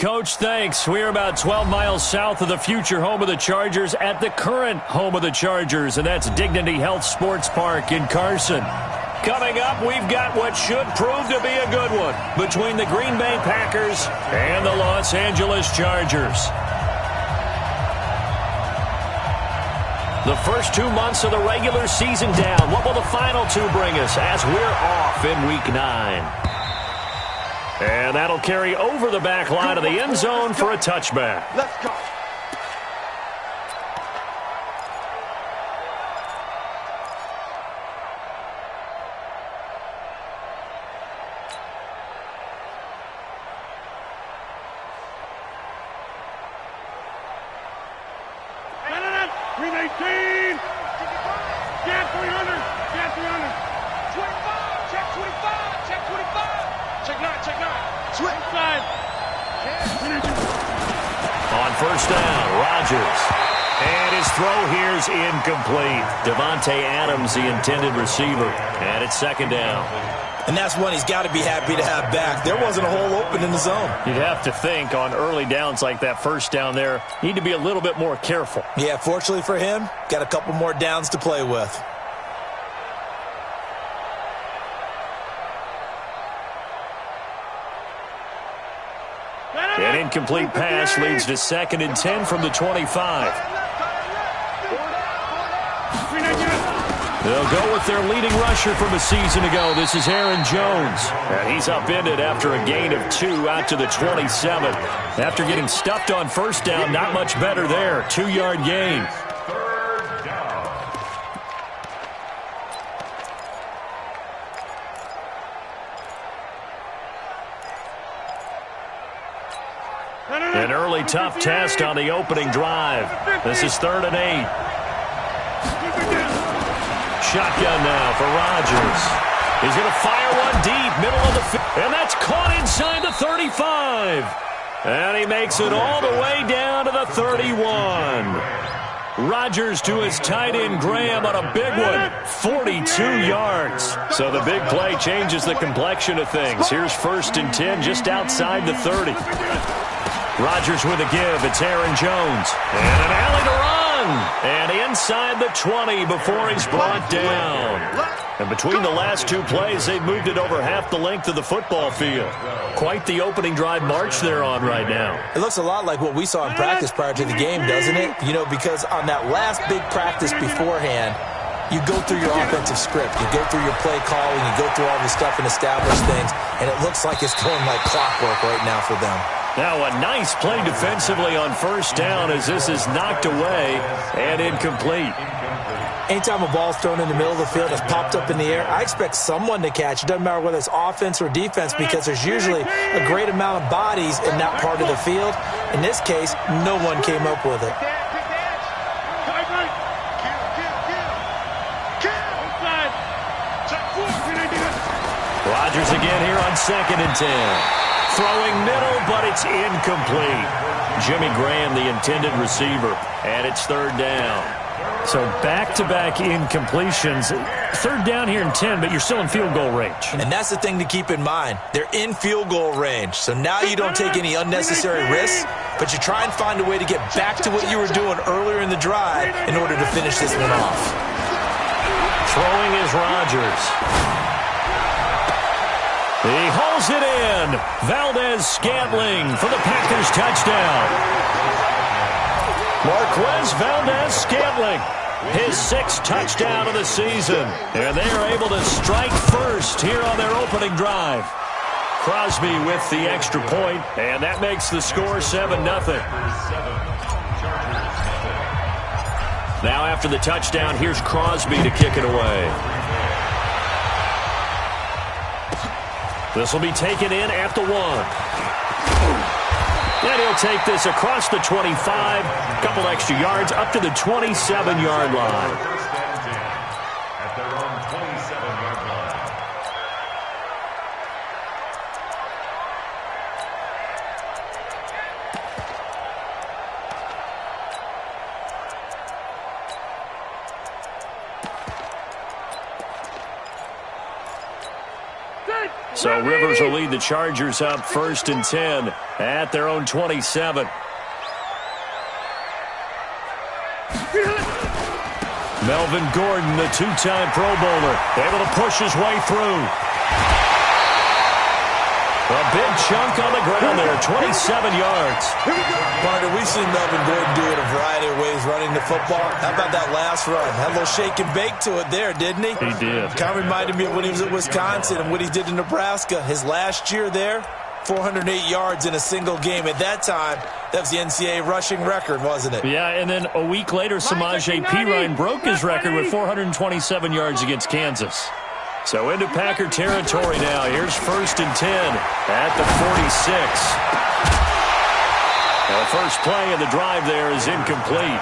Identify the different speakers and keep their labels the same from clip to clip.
Speaker 1: Coach, thanks. We're about 12 miles south of the future home of the Chargers at the current home of the Chargers, and that's Dignity Health Sports Park in Carson. Coming up, we've got what should prove to be a good one between the Green Bay Packers and the Los Angeles Chargers. The first 2 months of the regular season down. What will the final two bring us as we're off in Week 9? And that'll carry over the back line of the end zone for a touchback.
Speaker 2: Let's go.
Speaker 1: On first down, Rodgers. And his throw here's incomplete. Davante Adams, the intended receiver. And it's second down.
Speaker 3: And that's one he's got to be happy to have back. There wasn't a hole open in the zone.
Speaker 1: You'd have to think on early downs like that first down there, need to be a little bit more careful.
Speaker 3: Yeah, fortunately for him, got a couple more downs to play with.
Speaker 1: An incomplete pass leads to 2nd and 10 from the 25. They'll go with their leading rusher from a season ago. This is Aaron Jones. And he's upended after a gain of 2 out to the 27. After getting stuffed on first down, not much better there. 2-yard gain. An early tough test on the opening drive. This is 3rd and 8. Shotgun now for Rodgers. He's going to fire one deep, middle of the field. And that's caught inside the 35. And he makes it all the way down to the 31. Rodgers to his tight end Graham on a big one. 42 yards. So the big play changes the complexion of things. Here's 1st and 10 just outside the 30. Rodgers with a give. It's Aaron Jones. And an alley to run. And inside the 20 before he's brought down. And between the last 2 plays, they've moved it over half the length of the football field. Quite the opening drive march they're on right now.
Speaker 3: It looks a lot like what we saw in practice prior to the game, doesn't it? You know, because on that last big practice beforehand, you go through your offensive script. You go through your play calling. You go through all this stuff and establish things. And it looks like it's going like clockwork right now for them.
Speaker 1: Now a nice play defensively on first down as this is knocked away and incomplete.
Speaker 3: Anytime a ball's thrown in the middle of the field that's popped up in the air, I expect someone to catch. It doesn't matter whether it's offense or defense because there's usually a great amount of bodies in that part of the field. In this case, no one came up with it.
Speaker 1: Rodgers again here on 2nd and 10. Throwing middle, but it's incomplete. Jimmy Graham, the intended receiver, and it's 3rd down. So back-to-back incompletions. 3rd down here in 10, but you're still in field goal range.
Speaker 3: And that's the thing to keep in mind. They're in field goal range. So now you don't take any unnecessary risks, but you try and find a way to get back to what you were doing earlier in the drive in order to finish this one off.
Speaker 1: Throwing is Rodgers. He hauls it in. Valdez-Scantling for the Packers touchdown. Marquez Valdez-Scantling, his 6th touchdown of the season. And they are able to strike first here on their opening drive. Crosby with the extra point, and that makes the score 7-0. Now after the touchdown, here's Crosby to kick it away. This will be taken in at the 1. And he'll take this across the 25, a couple extra yards, up to the 27-yard line.
Speaker 4: At their own 27-yard line.
Speaker 1: So Rivers will lead the Chargers up 1st and 10 at their own 27. Melvin Gordon, the two-time Pro Bowler, able to push his way through. A big chunk on the ground there, 27 yards.
Speaker 3: Partner, we've seen Melvin Gordon do it a variety of ways running the football. How about that last run? Had a little shake and bake to it there, didn't he?
Speaker 1: He did.
Speaker 3: Kind of reminded me of when he was at Wisconsin and what he did in Nebraska. His last year there, 408 yards in a single game. At that time, that was the NCAA rushing record, wasn't it?
Speaker 1: Yeah, and then a week later, Samaje Perine broke his record with 427 yards against Kansas. So into Packer territory now. Here's 1st and 10 at the 46. The first play of the drive there is incomplete.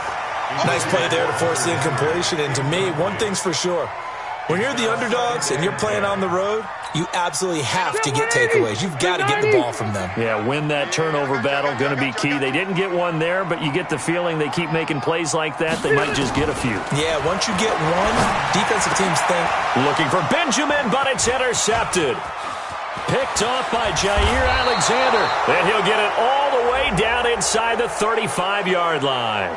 Speaker 3: Nice play there to force the incompletion. And to me, one thing's for sure. When you're the underdogs and you're playing on the road, you absolutely have to get takeaways. You've got to get the ball from them.
Speaker 1: Yeah, win that turnover battle, going to be key. They didn't get one there, but you get the feeling they keep making plays like that, they might just get a few.
Speaker 3: Yeah, once you get one, defensive teams think.
Speaker 1: Looking for Benjamin, but it's intercepted. Picked off by Jair Alexander. And he'll get it all the way down inside the 35-yard line.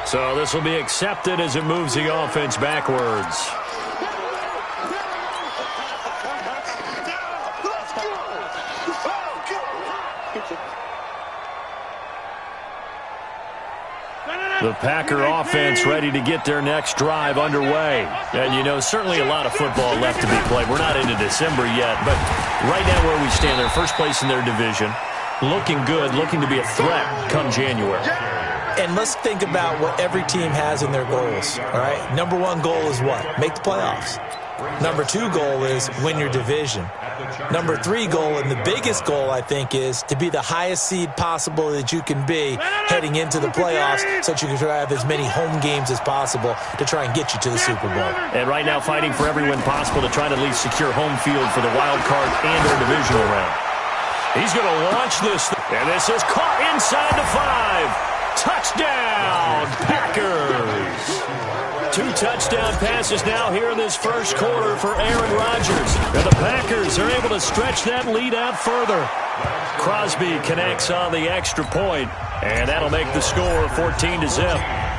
Speaker 1: So this will be accepted as it moves the offense backwards. The Packer offense ready to get their next drive underway. And, you know, certainly a lot of football left to be played. We're not into December yet, but right now where we stand, they're first place in their division. Looking good, looking to be a threat come January.
Speaker 3: And let's think about what every team has in their goals, all right? Number one goal is what? Make the playoffs. Number two goal is win your division. Number three goal, and the biggest goal, I think, is to be the highest seed possible that you can be heading into the playoffs so that you can try to have as many home games as possible to try and get you to the Super Bowl.
Speaker 1: And right now fighting for every win possible to try to at least secure home field for the wild card and their divisional round. He's going to launch this, and this is caught inside the 5. Touchdown, Packers! 2 touchdown passes now here in this first quarter for Aaron Rodgers. And the Packers are able to stretch that lead out further. Crosby connects on the extra point, and that'll make the score 14-0.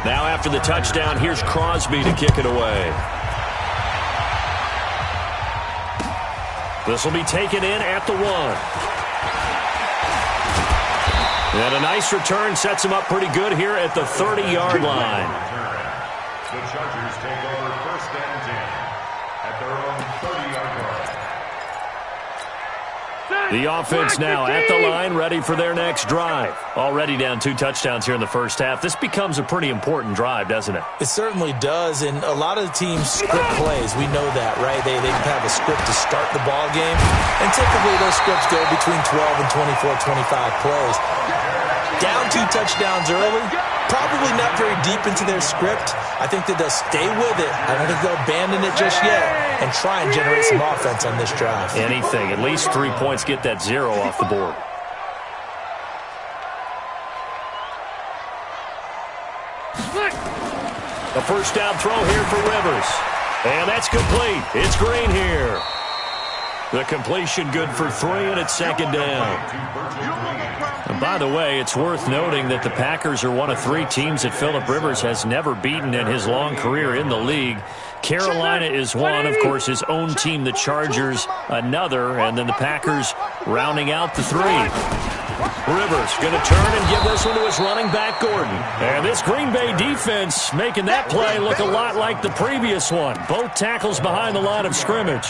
Speaker 1: Now after the touchdown, here's Crosby to kick it away. This will be taken in at the 1. And a nice return sets him up pretty good here at the 30-yard line.
Speaker 4: The Chargers take over 1st and 10 at their own 30-yard line.
Speaker 1: The offense now at the line, ready for their next drive. Already down 2 touchdowns here in the first half. This becomes a pretty important drive, doesn't it?
Speaker 3: It certainly does, and a lot of the teams script plays. We know that, right? They have a script to start the ball game, and typically those scripts go between 12 and 24, 25 plays. Down 2 touchdowns early, probably not very deep into their script. I think that they'll stay with it. I don't think they'll abandon it just yet and try and generate some offense on this drive.
Speaker 1: Anything. At least 3 points, get that 0 off the board. A first down throw here for Rivers. And that's complete. It's Green here. The completion good for 3, and it's 2nd down. And by the way, it's worth noting that the Packers are one of 3 teams that Phillip Rivers has never beaten in his long career in the league. Carolina is one, of course, his own team, the Chargers, another, and then the Packers rounding out the 3. Rivers going to turn and give this one to his running back, Gordon. And this Green Bay defense making that play look a lot like the previous one. Both tackles behind the line of scrimmage.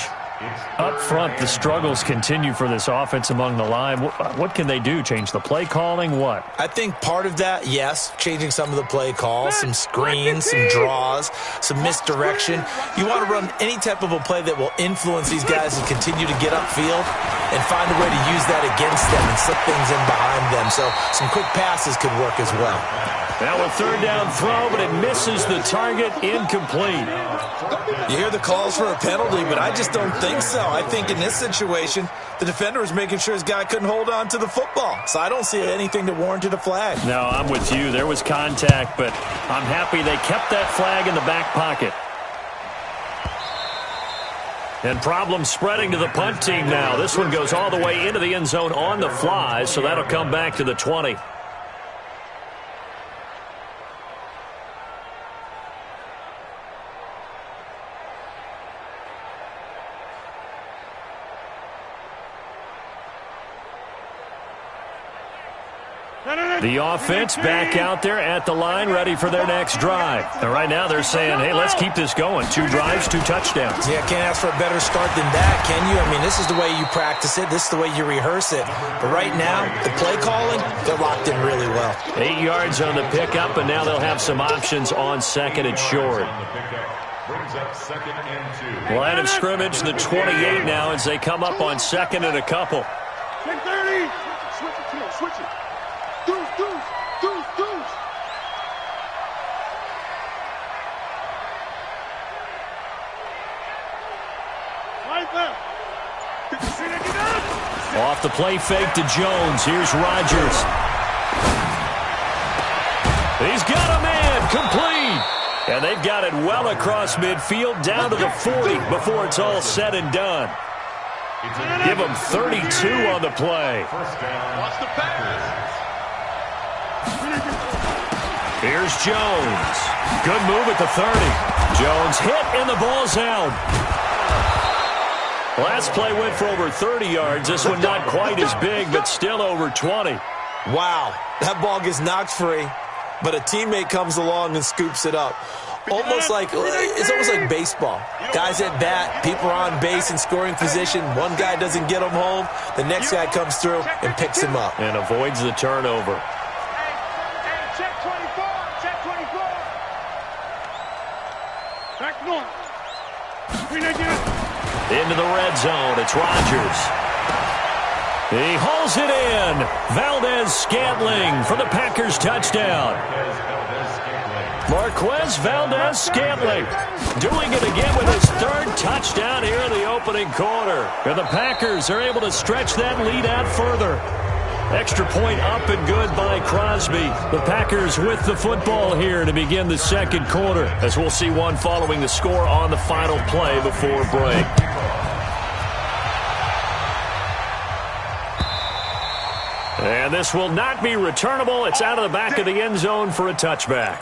Speaker 1: Up front, the struggles continue for this offense among the line. What can they do? Change the play calling? What?
Speaker 3: I think part of that, yes, changing some of the play calls, some screens, some draws, some misdirection. You want to run any type of a play that will influence these guys and continue to get upfield and find a way to use that against them and slip things in behind them. So some quick passes could work as well.
Speaker 1: Now a 3rd down throw, but it misses the target, incomplete.
Speaker 3: You hear the calls for a penalty, but I just don't think so. I think in this situation, the defender was making sure his guy couldn't hold on to the football. So I don't see anything that warranted a flag.
Speaker 1: No, I'm with you. There was contact, but I'm happy they kept that flag in the back pocket. And problems spreading to the punt team now. This one goes all the way into the end zone on the fly, so that'll come back to the 20. The offense back out there at the line, ready for their next drive. And right now they're saying, hey, let's keep this going. 2 drives, 2 touchdowns.
Speaker 3: Yeah, can't ask for a better start than that, can you? I mean, this is the way you practice it. This is the way you rehearse it. But right now, the play calling, they're locked in really well.
Speaker 1: 8 yards on the pickup, and now they'll have some options on second and short. Line of scrimmage, the 28 now as they come up on second and a couple.
Speaker 2: 10-30. Switch it, come on, switch it. Deuce. Right there.
Speaker 1: Off the play fake to Jones. Here's Rodgers. He's got a man complete. And they've got it well across midfield down to the 40 before it's all said and done. Give them 32 on the play.
Speaker 2: Watch the pass.
Speaker 1: Here's Jones. Good move at the 30. Jones hit and the ball's out. Last play went for over 30 yards. This one not quite as big, but still over 20.
Speaker 3: Wow, that ball gets knocked free, but a teammate comes along and scoops it up. It's almost like baseball. Guys at bat, people are on base in scoring position. One guy doesn't get him home. The next guy comes through and picks him up.
Speaker 1: And avoids the turnover. Into the red zone, it's Rodgers. He hauls it in. Valdez-Scantling for the Packers touchdown. Marquez Valdez-Scantling doing it again with his 3rd touchdown here in the opening quarter. And the Packers are able to stretch that lead out further. Extra point up and good by Crosby. The Packers with the football here to begin the second quarter, as we'll see one following the score on the final play before break. And this will not be returnable. It's out of the back of the end zone for a touchback.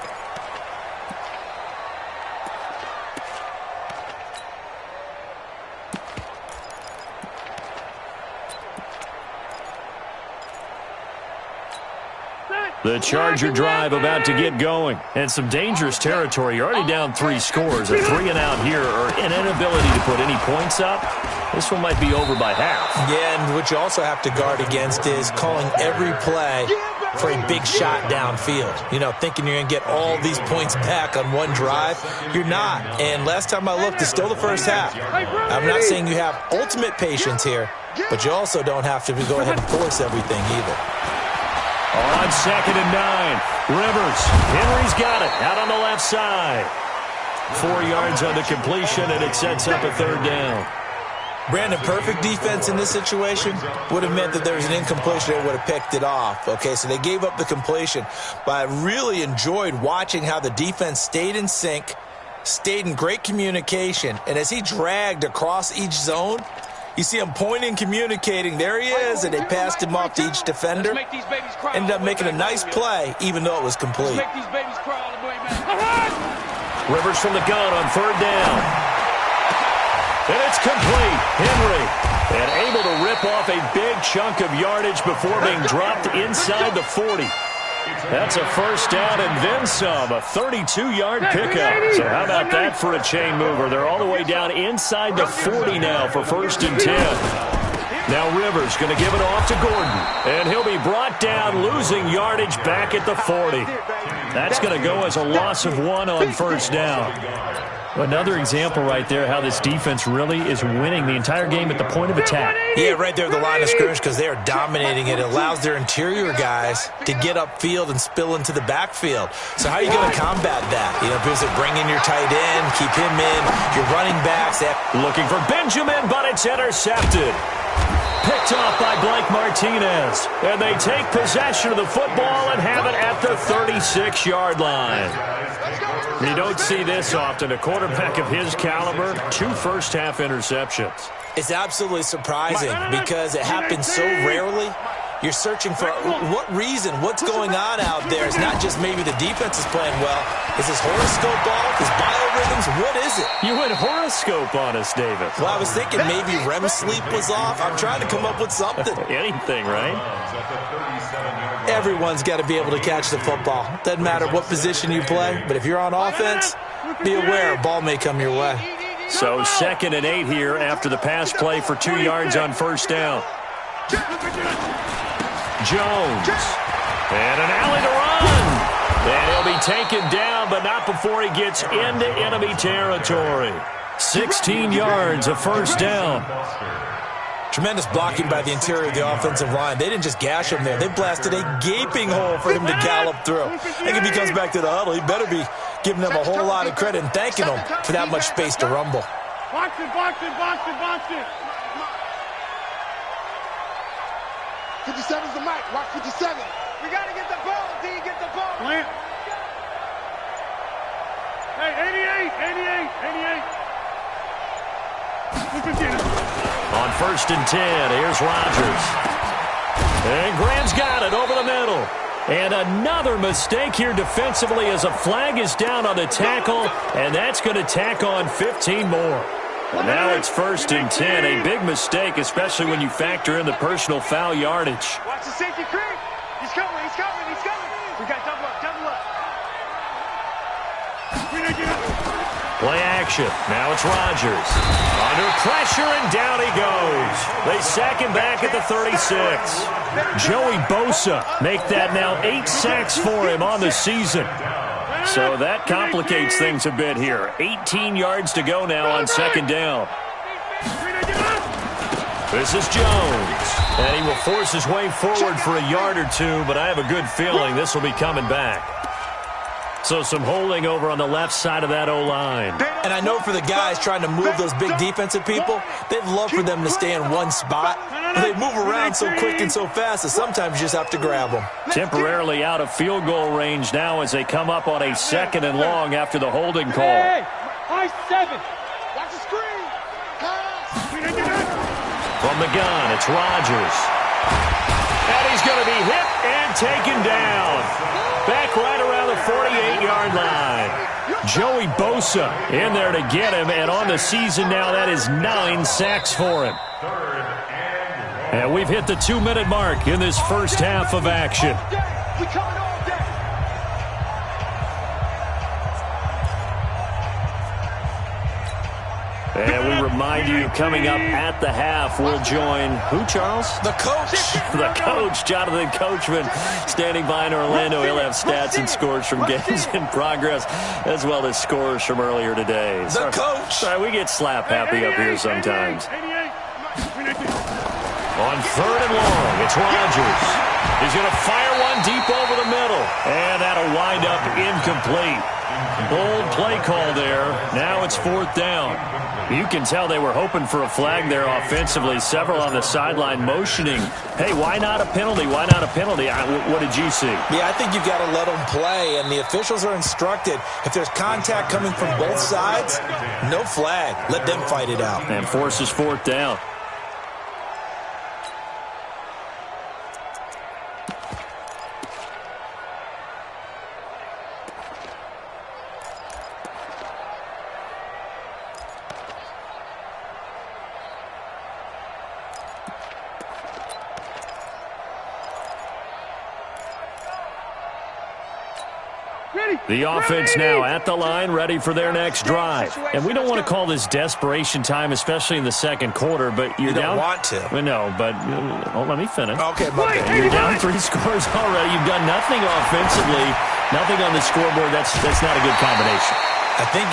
Speaker 1: The Charger drive about to get going. And some dangerous territory. You're already down 3 scores. A 3-and-out here, or an inability to put any points up. This one might be over by half.
Speaker 3: Yeah, and what you also have to guard against is calling every play for a big shot downfield. You know, thinking you're going to get all these points back on one drive. You're not. And last time I looked, it's still the first half. I'm not saying you have ultimate patience here, but you also don't have to go ahead and force everything either.
Speaker 1: On second and 9, Rivers. Henry's got it out on the left side. 4 yards on the completion, and it sets up a 3rd down.
Speaker 3: Brandon, perfect defense in this situation would have meant that there was an incompletion that would have picked it off. Okay, so they gave up the completion, but I really enjoyed watching how the defense stayed in sync, stayed in great communication, and as he dragged across each zone, you see him pointing, communicating. There he is, and they passed him off to each defender. Ended up making a nice play, even though it was complete.
Speaker 1: Rivers from the gun on 3rd down. And it's complete. Henry, and able to rip off a big chunk of yardage before being dropped inside the 40. That's a 1st down and then some, a 32-yard pickup. So how about that for a chain mover? They're all the way down inside the 40 now for 1st and 10. Now Rivers going to give it off to Gordon, and he'll be brought down, losing yardage back at the 40. That's going to go as a loss of 1 on 1st down. Another example right there how this defense really is winning the entire game at the point of attack.
Speaker 3: Yeah, right there at the line of scrimmage because they are dominating it. It allows their interior guys to get upfield and spill into the backfield. So how are you going to combat that? You know, because they bring in your tight end, keep him in, your running backs.
Speaker 1: Looking for Benjamin, but it's intercepted. Picked off by Blake Martinez. And they take possession of the football and have it at the 36-yard line. You don't see this often. A quarterback of his caliber, 2 first-half interceptions.
Speaker 3: It's absolutely surprising because it happens so rarely. You're searching for what reason, what's going on out there. It's not just maybe the defense is playing well. Is his horoscope off? His biorhythms? What is it?
Speaker 1: You went horoscope on us, David.
Speaker 3: Well, I was thinking maybe REM sleep was off. I'm trying to come up with something.
Speaker 1: Anything, right?
Speaker 3: Everyone's got to be able to catch the football. Doesn't matter what position you play, but if you're on offense, be aware a ball may come your way.
Speaker 1: So 2nd and 8 here after the pass play for 2 yards on first down. Jones. And an alley to run. And he'll be taken down, but not before he gets into enemy territory. 16 yards of first down.
Speaker 3: Tremendous blocking by the interior of the offensive line. They didn't just gash him there. They blasted a gaping hole for him to gallop through. I think if he comes back to the huddle, he better be giving them a whole lot of credit and thanking them for that much space to rumble.
Speaker 2: Box it, box it, box it, box it. 57's the mic. Watch 57. We got to get the ball, D. Get the ball. Plant. Hey, 88, 88, 88.
Speaker 1: On 1st and 10, here's Rodgers. And Graham's got it over the middle. And another mistake here defensively as a flag is down on the tackle, and that's going to tack on 15 more. And now it's 1st and 10, a big mistake, especially when you factor in the personal foul yardage.
Speaker 2: Watch the safety creep. He's coming, he's coming, he's coming. We got double up, double up.
Speaker 1: Play action. Now it's Rodgers. Under pressure, and down he goes. They sack him back at the 36. Joey Bosa make that now 8 sacks for him on the season. So that complicates things a bit here. 18 yards to go now on 2nd down. This is Jones. And he will force his way forward for a yard or two, but I have a good feeling this will be coming back. So some holding over on the left side of that O-line.
Speaker 3: And I know for the guys trying to move those big defensive people, they'd love for them to stay in one spot. But they move around so quick and so fast that sometimes you just have to grab them.
Speaker 1: Temporarily out of field goal range now as they come up on a 2nd and long after the holding call.
Speaker 2: Hey, high 7. Watch the screen.
Speaker 1: From the gun, it's Rodgers. And he's going to be hit and taken down. Back right around the 48-yard line. Joey Bosa in there to get him, and on the season now, that is 9 sacks for him. And we've hit the 2-minute mark in this first half of action. And we remind you, coming up at the half, we'll join who, Charles?
Speaker 3: The coach.
Speaker 1: The coach, Jonathan Coachman, standing by in Orlando. He'll have stats and scores from games in progress, as well as scores from earlier today.
Speaker 3: The coach.
Speaker 1: Sorry, we get slap happy up here sometimes. On 3rd and long, it's Rodgers. He's going to fire one deep over the middle, and that'll wind up incomplete. Bold play call there. Now it's 4th down. You can tell they were hoping for a flag there offensively. Several on the sideline motioning, hey, why not a penalty? Why not a penalty? What did you see?
Speaker 3: Yeah, I think you've got to let them play, and the officials are instructed, if there's contact coming from both sides, no flag. Let them fight it out.
Speaker 1: And forces 4th down. The offense now at the line, ready for their next drive. And we don't want to call this desperation time, especially in the second quarter, but you're down.
Speaker 3: You don't want to.
Speaker 1: No, but let me finish.
Speaker 3: Okay,
Speaker 1: You're down 3 scores already. You've done nothing offensively, nothing on the scoreboard. That's not a good combination.
Speaker 3: I think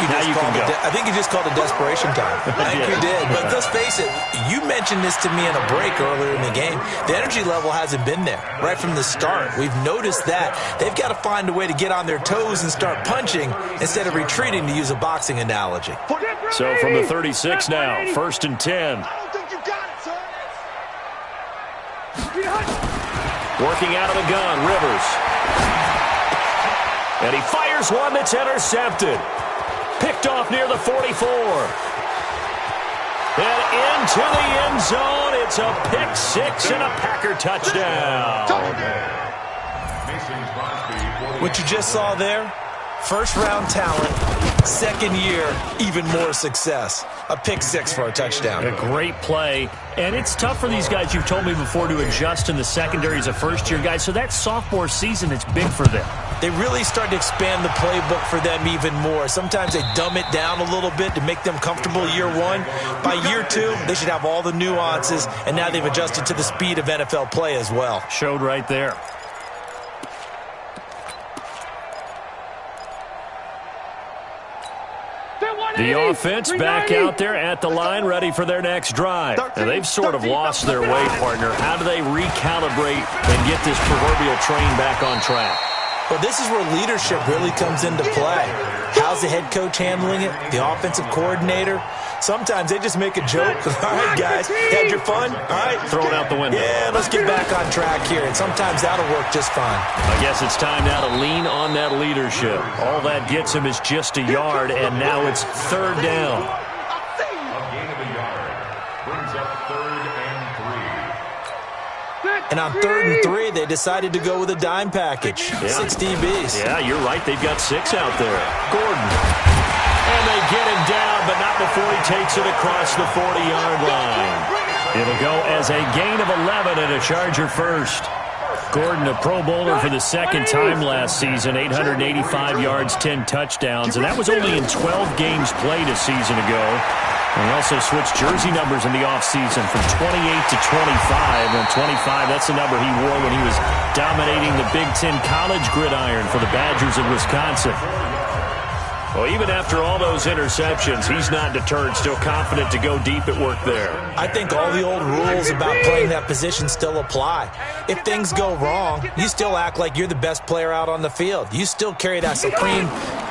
Speaker 3: you just called it desperation time. I think you did. But let's face it, you mentioned this to me in a break earlier in the game. The energy level hasn't been there right from the start. We've noticed that. They've got to find a way to get on their toes and start punching instead of retreating, to use a boxing analogy.
Speaker 1: So from the 36 now, 1st and 10.
Speaker 2: I don't think you got it, sir.
Speaker 1: Working out of the gun, Rivers. And he fires one that's intercepted. Picked off near the 44. And into the end zone. It's a pick six and a Packer touchdown.
Speaker 3: What you just saw there, first-round talent, second year, even more success. A pick six for a touchdown.
Speaker 1: A great play. And it's tough for these guys, you've told me before, to adjust in the secondary as a first-year guy. So that sophomore season, it's big for them.
Speaker 3: They really start to expand the playbook for them even more. Sometimes they dumb it down a little bit to make them comfortable year one. By year two, they should have all the nuances, and now they've adjusted to the speed of NFL play as well.
Speaker 1: Showed right there. The offense back out there at the line, ready for their next drive. And they've sort of lost their way, partner. How do they recalibrate and get this proverbial train back on track?
Speaker 3: Well, this is where leadership really comes into play. How's the head coach handling it? The offensive coordinator? Sometimes they just make a joke. All right, guys, had your fun? All right.
Speaker 1: Throw it out the window.
Speaker 3: Yeah, let's get back on track here. And sometimes that'll work just fine.
Speaker 1: I guess it's time now to lean on that leadership. All that gets him is just a yard, and now it's third down.
Speaker 4: A gain of a yard brings up 3rd and 3.
Speaker 3: And on 3rd and 3, they decided to go with a dime package.
Speaker 1: Yeah.
Speaker 3: 6 DBs.
Speaker 1: Yeah, you're right. They've got 6 out there. Gordon. And they get him down, but not before he takes it across the 40-yard line. It'll go as a gain of 11 and a Charger first. Gordon, a Pro Bowler for the second time last season, 885 yards, 10 touchdowns, and that was only in 12 games played a season ago. And he also switched jersey numbers in the offseason from 28 to 25. And 25, that's the number he wore when he was dominating the Big Ten college gridiron for the Badgers of Wisconsin. Well, even after all those interceptions, he's not deterred, still confident to go deep at work there.
Speaker 3: I think all the old rules about playing that position still apply. If things go wrong, you still act like you're the best player out on the field. You still carry that supreme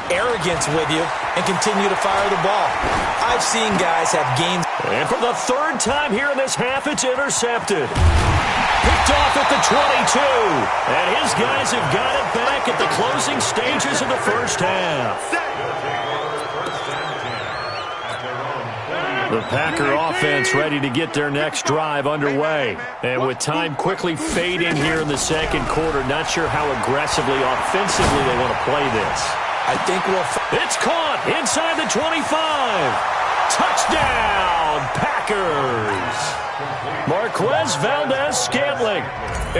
Speaker 3: arrogance with you and continue to fire the ball. I've seen guys have games.
Speaker 1: And for the third time here in this half, it's intercepted. Picked off at the 22. And his guys have got it back at the closing stages of the first half. The Packer offense ready to get their next drive underway. And with time quickly fading here in the second quarter, not sure how aggressively, offensively they want to play this.
Speaker 3: I think
Speaker 1: It's caught inside the 25. Touchdown, Packers. Marquez Valdez-Scantling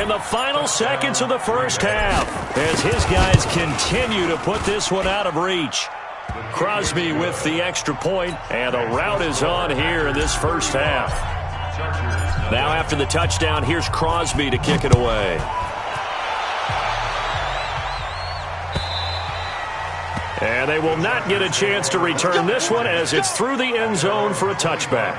Speaker 1: in the final seconds of the first half as his guys continue to put this one out of reach. Crosby with the extra point, and a rout is on here in this first half. Now after the touchdown, here's Crosby to kick it away. And they will not get a chance to return this one as it's through the end zone for a touchback.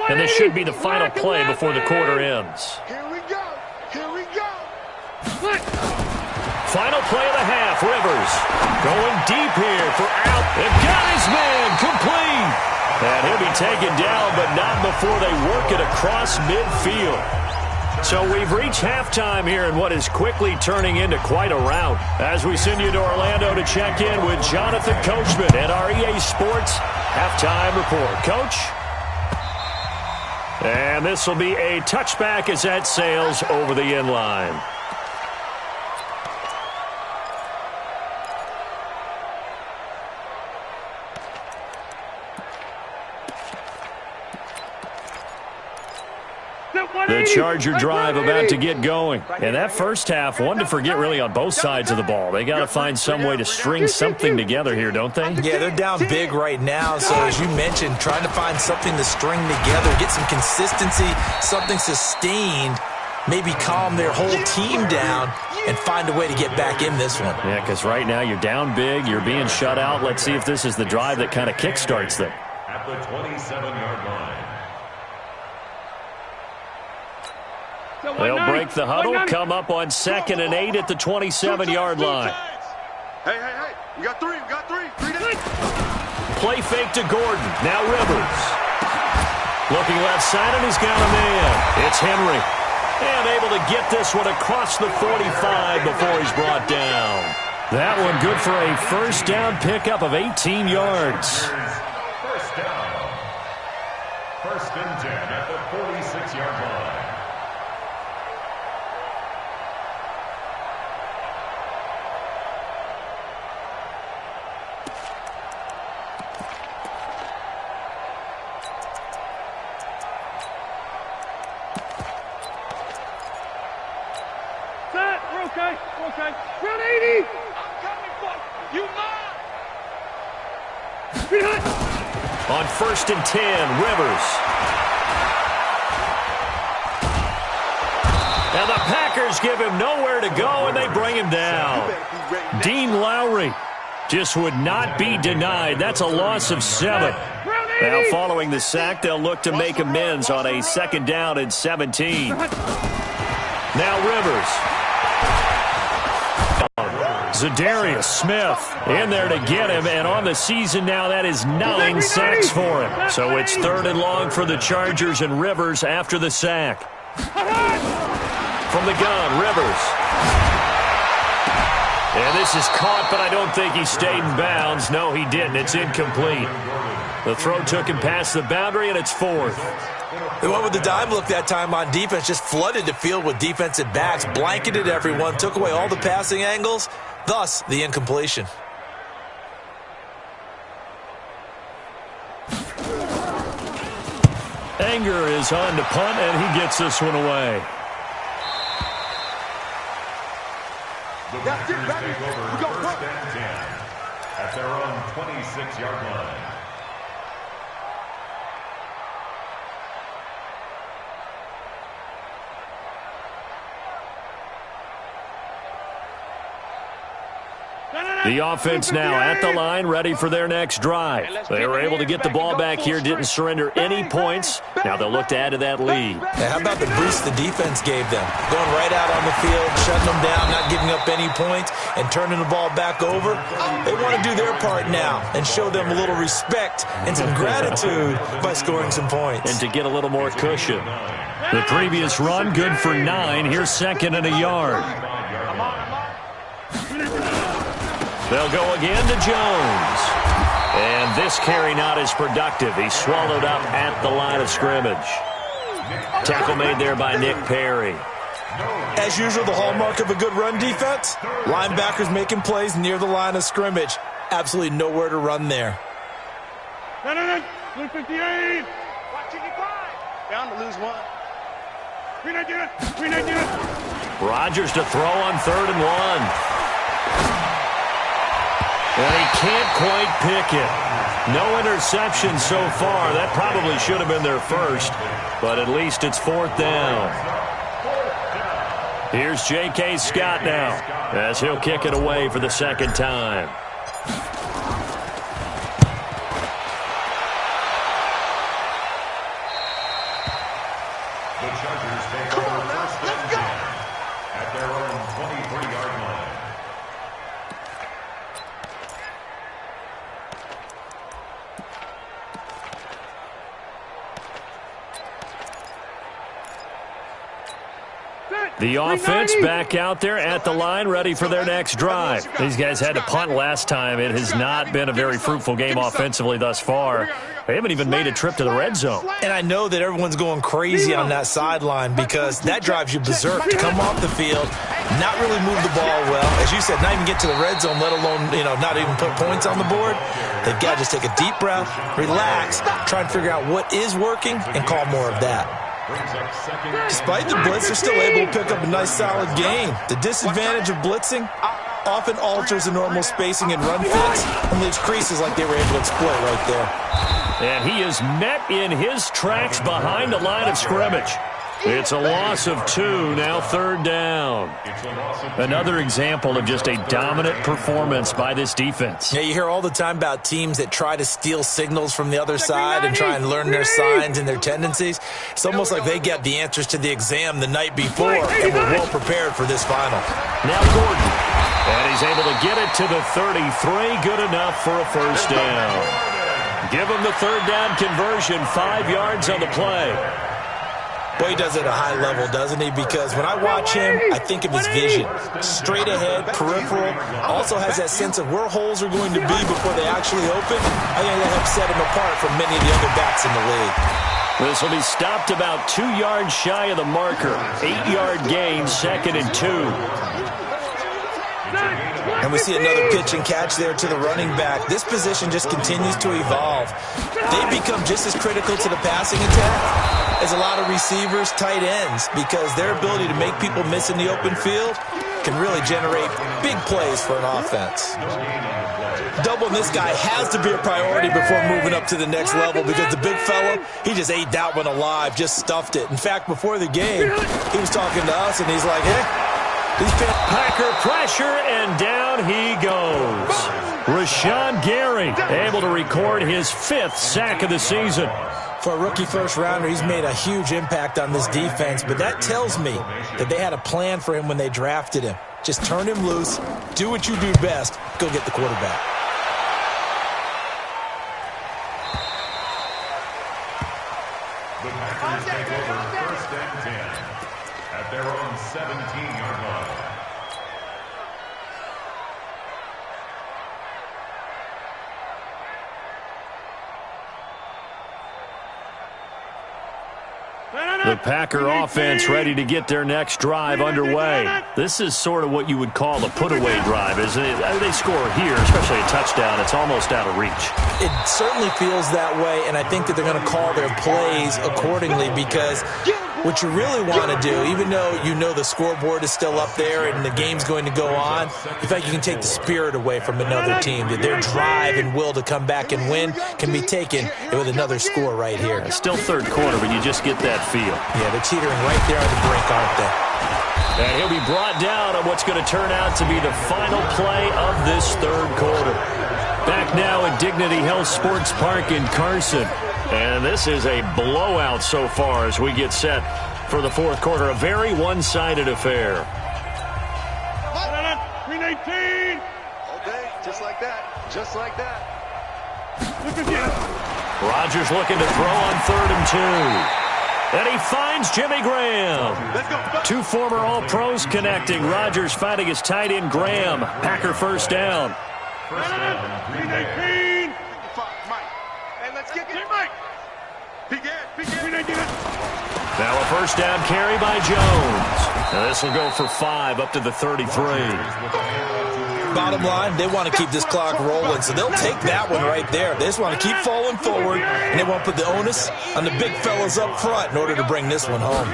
Speaker 1: And this should be the final play before the quarter ends.
Speaker 2: Here we go. Here we go.
Speaker 1: Final play of the half, Rivers. Going deep here for out. And got his man complete. And he'll be taken down, but not before they work it across midfield. So we've reached halftime here in what is quickly turning into quite a rout. As we send you to Orlando to check in with Jonathan Coachman at our EA Sports Halftime Report. Coach? And this will be a touchback as that sails over the end line. The Charger drive about to get going. And that first half, one to forget really on both sides of the ball. They got to find some way to string something together here, don't they?
Speaker 3: Yeah, they're down big right now. So as you mentioned, trying to find something to string together, get some consistency, something sustained, maybe calm their whole team down and find a way to get back in this one.
Speaker 1: Yeah, because right now you're down big, you're being shut out. Let's see if this is the drive that kind of kickstarts them.
Speaker 4: At the 27-yard line.
Speaker 1: They'll break the huddle, come up on 2nd and 8 at the 27-yard line.
Speaker 2: Hey, we got three. 3 down.
Speaker 1: Play fake to Gordon. Now Rivers. Looking left side, and he's got a man. It's Henry. And able to get this one across the 45 before he's brought down. That one good for a first down pickup of 18 yards.
Speaker 4: First down. First and 10 at the 46-yard line.
Speaker 2: Okay, okay. Round 80! I'm coming for you, man!
Speaker 1: On first and 10, Rivers. And the Packers give him nowhere to go, and they bring him down. Dean Lowry just would not be denied. That's a loss of 7. Now, following the sack, they'll look to make amends on a second down and 17. Now Rivers. Za'Darius Smith in there to get him, and on the season now, that is 9 sacks for him. So it's third and long for the Chargers, and Rivers after the sack. From the gun, Rivers. And this is caught, but I don't think he stayed in bounds. No, he didn't. It's incomplete. The throw took him past the boundary, and it's fourth.
Speaker 3: They went with the dime look that time on defense, just flooded the field with defensive backs, blanketed everyone, took away all the passing angles, thus the incompletion.
Speaker 1: Anger is on to punt, and he gets this one away.
Speaker 4: The Packers take over first and 10 at their own 26-yard line.
Speaker 1: The offense now at the line, ready for their next drive. They were able to get the ball back here, didn't surrender any points. Now they'll look to add to that lead.
Speaker 3: Yeah, how about the boost the defense gave them? Going right out on the field, shutting them down, not giving up any points, and turning the ball back over. They want to do their part now and show them a little respect and some gratitude by scoring some points.
Speaker 1: And to get a little more cushion. The previous run, good for 9. Here's second and a yard. They'll go again to Jones. And this carry not as productive. He's swallowed up at the line of scrimmage. Tackle made there by Nick Perry.
Speaker 3: As usual, the hallmark of a good run defense, linebackers making plays near the line of scrimmage. Absolutely nowhere to run there.
Speaker 2: No. Blue 58. Watch it, down to lose 1. 3-19.
Speaker 1: Rodgers to throw on 3rd and 1. And he can't quite pick it. No interception so far. That probably should have been their first, but at least it's 4th down. Here's J.K. Scott now, as he'll kick it away for the second time.
Speaker 4: The Chargers take over first and 10 at their own 23-yard line.
Speaker 1: The offense back out there at the line, ready for their next drive. These guys had to punt last time. It has not been a very fruitful game offensively thus far. They haven't even made a trip to the red zone.
Speaker 3: And I know that everyone's going crazy on that sideline because that drives you berserk to come off the field, not really move the ball well. As you said, not even get to the red zone, let alone, not even put points on the board. They've got to just take a deep breath, relax, try and figure out what is working, and call more of that. Despite the blitz, they're still able to pick up a nice, solid game. The disadvantage of blitzing often alters the normal spacing and run fits and leaves creases like they were able to exploit right there.
Speaker 1: And he is met in his tracks behind the line of scrimmage. It's a loss of 2, now 3rd down. Another example of just a dominant performance by this defense.
Speaker 3: Yeah, you hear all the time about teams that try to steal signals from the other side and try and learn their signs and their tendencies. It's almost like they get the answers to the exam the night before and were well prepared for this final.
Speaker 1: Now Gordon. And he's able to get it to the 33. Good enough for a first down. give him the third down conversion, 5 yards on the play.
Speaker 3: Well, he does it at a high level, doesn't he? Because when I watch him, I think of his vision. Straight ahead, peripheral. Also has that sense of where holes are going to be before they actually open. I think that helps set him apart from many of the other backs in the league.
Speaker 1: This will be stopped about 2 yards shy of the marker. 8-yard gain, 2nd and 2.
Speaker 3: And we see another pitch and catch there to the running back. This position just continues to evolve. They become just as critical to the passing attack as a lot of receivers, tight ends, because their ability to make people miss in the open field can really generate big plays for an offense. Doubling this guy has to be a priority before moving up to the next level, because the big fella, he just ate that one alive, just stuffed it. In fact, before the game, he was talking to us, and he's like, hey,
Speaker 1: Packer pressure, and down he goes. Rashawn Gary able to record his 5th sack of the season.
Speaker 3: For a rookie first-rounder, he's made a huge impact on this defense, but that tells me that they had a plan for him when they drafted him. Just turn him loose, do what you do best, go get the quarterback.
Speaker 4: The Packers take over 1st and 10 at their own 17-yard line.
Speaker 1: The Packer offense ready to get their next drive underway. This is sort of what you would call a put-away drive, isn't it? They score here, especially a touchdown. It's almost out of reach.
Speaker 3: It certainly feels that way, and I think that they're going to call their plays accordingly, because what you really want to do, even though you know the scoreboard is still up there and the game's going to go on, in fact, you can take the spirit away from another team. That their drive and will to come back and win can be taken with another score right here.
Speaker 1: It's still 3rd quarter, but you just get that feel.
Speaker 3: Yeah, they're teetering right there on the brink, aren't they?
Speaker 1: And he'll be brought down on what's going to turn out to be the final play of this 3rd quarter. Back now at Dignity Health Sports Park in Carson. And this is a blowout so far as we get set for the 4th quarter. A very one-sided affair.
Speaker 2: Green 18.
Speaker 5: Okay, just like that. Just like that.
Speaker 1: Rodgers looking to throw on 3rd and 2. And he finds Jimmy Graham.
Speaker 2: Let's go.
Speaker 1: 2 former All-Pros connecting. Rodgers finding his tight end Graham. Packer 1st down.
Speaker 2: Green 18.
Speaker 5: Hey, let's get it.
Speaker 2: Mike. Green 18.
Speaker 1: Now a 1st down carry by Jones. Now this will go for 5 up to the 33.
Speaker 3: Bottom line, they want to keep this clock rolling, so they'll take that one right there. They just want to keep falling forward, and they want to put the onus on the big fellas up front in order to bring this one home.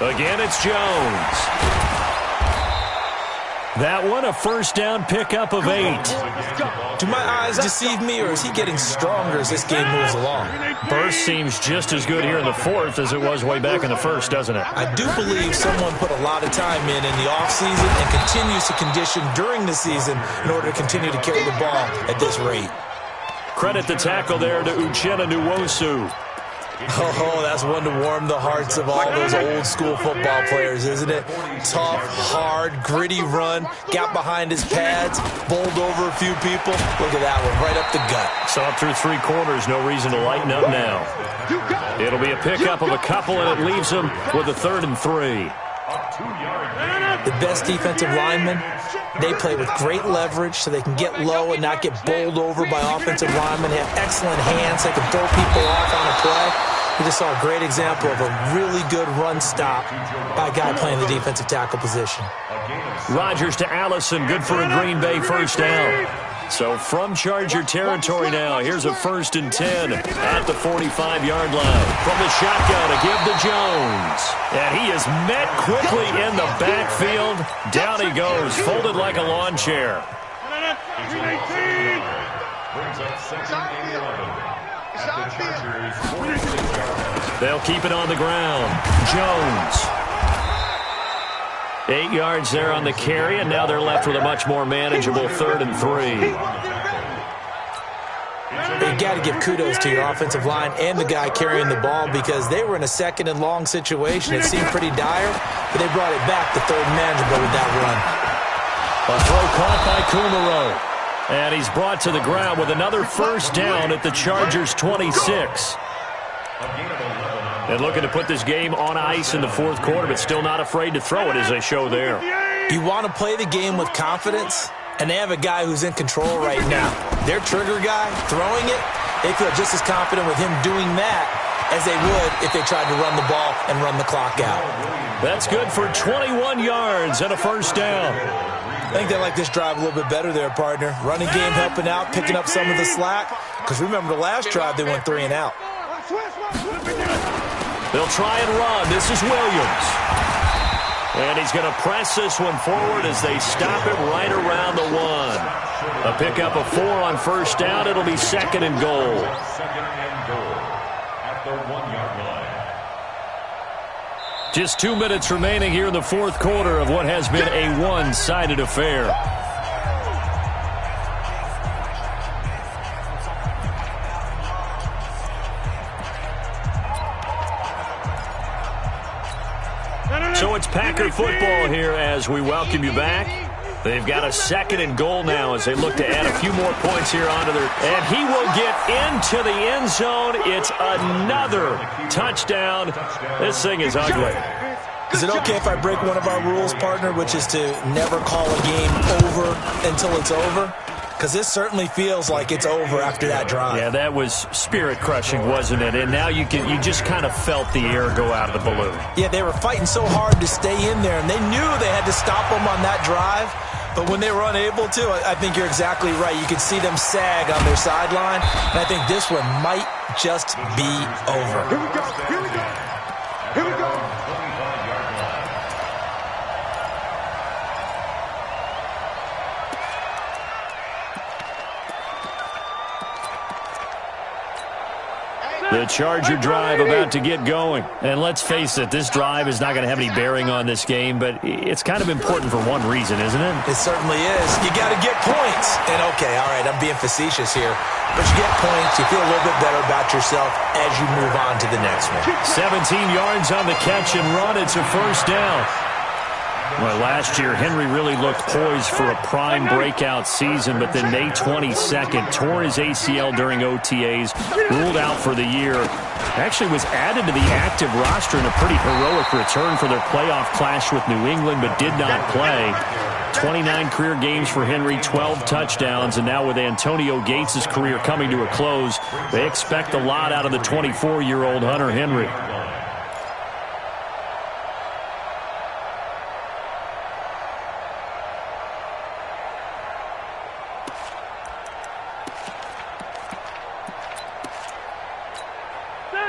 Speaker 1: Again, it's Jones. That one, a 1st down pickup of 8.
Speaker 3: Do my eyes deceive me, or is he getting stronger as this game moves along?
Speaker 1: Burst seems just as good here in the 4th as it was way back in the 1st, doesn't it?
Speaker 3: I do believe someone put a lot of time in the offseason and continues to condition during the season in order to continue to carry the ball at this rate.
Speaker 1: Credit the tackle there to Uchenna Nwosu.
Speaker 3: Oh, that's one to warm the hearts of all those old-school football players, isn't it? Tough, hard, gritty run, got behind his pads, bowled over a few people. Look at that one, right up the gut.
Speaker 1: So up through 3 quarters, no reason to lighten up now. It'll be a pickup of a couple, and it leaves him with a 3rd and 3.
Speaker 3: The best defensive linemen, they play with great leverage so they can get low and not get bowled over by offensive linemen. They have excellent hands. They can throw people off on a play. We just saw a great example of a really good run stop by a guy playing the defensive tackle position.
Speaker 1: Rodgers to Allison, good for a Green Bay 1st down. So from Charger territory now, here's a 1st and 10 at the 45-yard line. From the shotgun to give to Jones. And he is met quickly in the backfield. Down he goes, folded like a lawn chair.
Speaker 2: Green 18.
Speaker 4: Brings up 2nd and 11 at the Chargers' 46-yard line.
Speaker 1: They'll keep it on the ground. Jones. 8 yards there on the carry, and now they're left with a much more manageable 3rd and 3.
Speaker 3: You got to give kudos to your offensive line and the guy carrying the ball, because they were in a 2nd and long situation. It seemed pretty dire, but they brought it back to 3rd and manageable with that run.
Speaker 1: A throw caught by Kumaro. And he's brought to the ground with another first down at the Chargers' 26. And looking to put this game on ice in the fourth quarter, but still not afraid to throw it as they show there.
Speaker 3: You want to play the game with confidence, and they have a guy who's in control right now. Their trigger guy, throwing it, they feel just as confident with him doing that as they would if they tried to run the ball and run the clock out.
Speaker 1: That's good for 21 yards and a first down.
Speaker 3: I think they like this drive a little bit better there, partner. Running game helping out, picking up some of the slack. Because remember the last drive, they went 3 and out.
Speaker 1: They'll try and run. This is Williams. And he's going to press this one forward as they stop him right around the 1. A pickup of 4 on first down. It'll be second and goal.
Speaker 4: Second and goal at the 1-yard line.
Speaker 1: Just 2 minutes remaining here in the fourth quarter of what has been a one-sided affair. So it's Packer football here as we welcome you back. They've got a second and goal now as they look to add a few more points here onto their... And he will get into the end zone. It's another touchdown. This thing is ugly.
Speaker 3: Is it okay if I break one of our rules, partner, which is to never call a game over until it's over? Because this certainly feels like it's over after that drive.
Speaker 1: Yeah, that was spirit-crushing, wasn't it? And now you just kind of felt the air go out of the balloon.
Speaker 3: Yeah, they were fighting so hard to stay in there, and they knew they had to stop them on that drive. But when they were unable to, I think you're exactly right. You could see them sag on their sideline, and I think this one might just be over.
Speaker 2: Here we go. Here we go. Here we go.
Speaker 1: The Charger drive about to get going. And let's face it, this drive is not going to have any bearing on this game, but it's kind of important for one reason, isn't it?
Speaker 3: It certainly is. You got to get points. And, okay, all right, I'm being facetious here. But you get points, you feel a little bit better about yourself as you move on to the next one.
Speaker 1: 17 yards on the catch and run. It's a first down. Well, last year, Henry really looked poised for a prime breakout season, but then May 22nd, tore his ACL during OTAs, ruled out for the year. Actually was added to the active roster in a pretty heroic return for their playoff clash with New England, but did not play. 29 career games for Henry, 12 touchdowns, and now with Antonio Gates' career coming to a close, they expect a lot out of the 24-year-old Hunter Henry.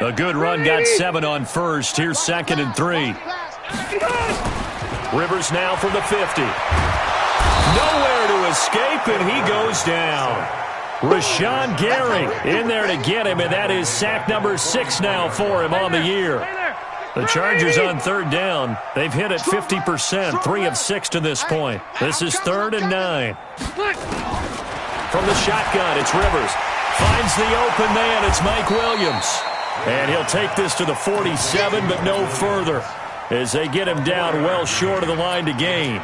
Speaker 1: A good run, got 7 on first. Here's second and 3. Rivers now from the 50. Nowhere to escape, and he goes down. Rashawn Gary in there to get him, and that is sack number 6 now for him on the year. The Chargers on third down. They've hit it 50%, 3 of 6 to this point. This is 3rd and 9. From the shotgun, it's Rivers. Finds the open man. It's Mike Williams. And he'll take this to the 47, but no further, as they get him down well short of the line to gain.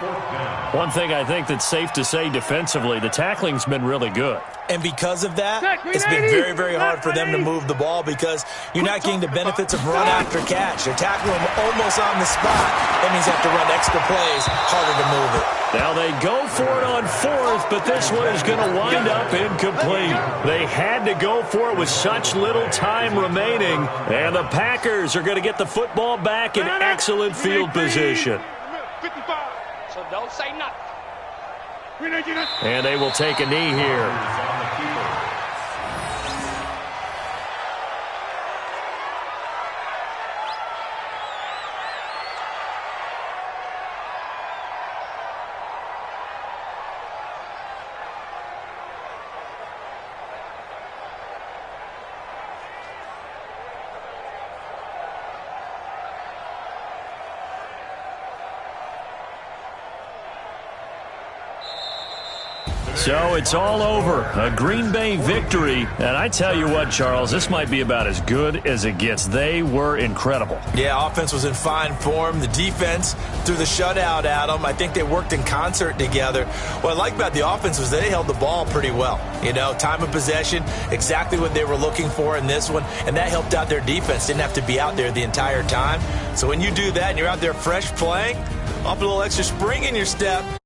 Speaker 1: One thing I think that's safe to say defensively, the tackling's been really good.
Speaker 3: And because of that, it's been very, very hard for them to move the ball because you're not getting the benefits of run after catch. They're tackling him almost on the spot. That means you have to run extra plays, harder to move it.
Speaker 1: Now they go for it on 4th, but this one is going to wind up incomplete. They had to go for it with such little time remaining, and the Packers are going to get the football back in excellent field position.
Speaker 2: 55. So don't say nothing.
Speaker 1: And they will take a knee here. So it's all over. A Green Bay victory. And I tell you what, Charles, this might be about as good as it gets. They were incredible.
Speaker 3: Yeah, offense was in fine form. The defense threw the shutout at them. I think they worked in concert together. What I like about the offense was they held the ball pretty well. You know, time of possession, exactly what they were looking for in this one. And that helped out their defense. Didn't have to be out there the entire time. So when you do that and you're out there fresh playing, up a little extra spring in your step.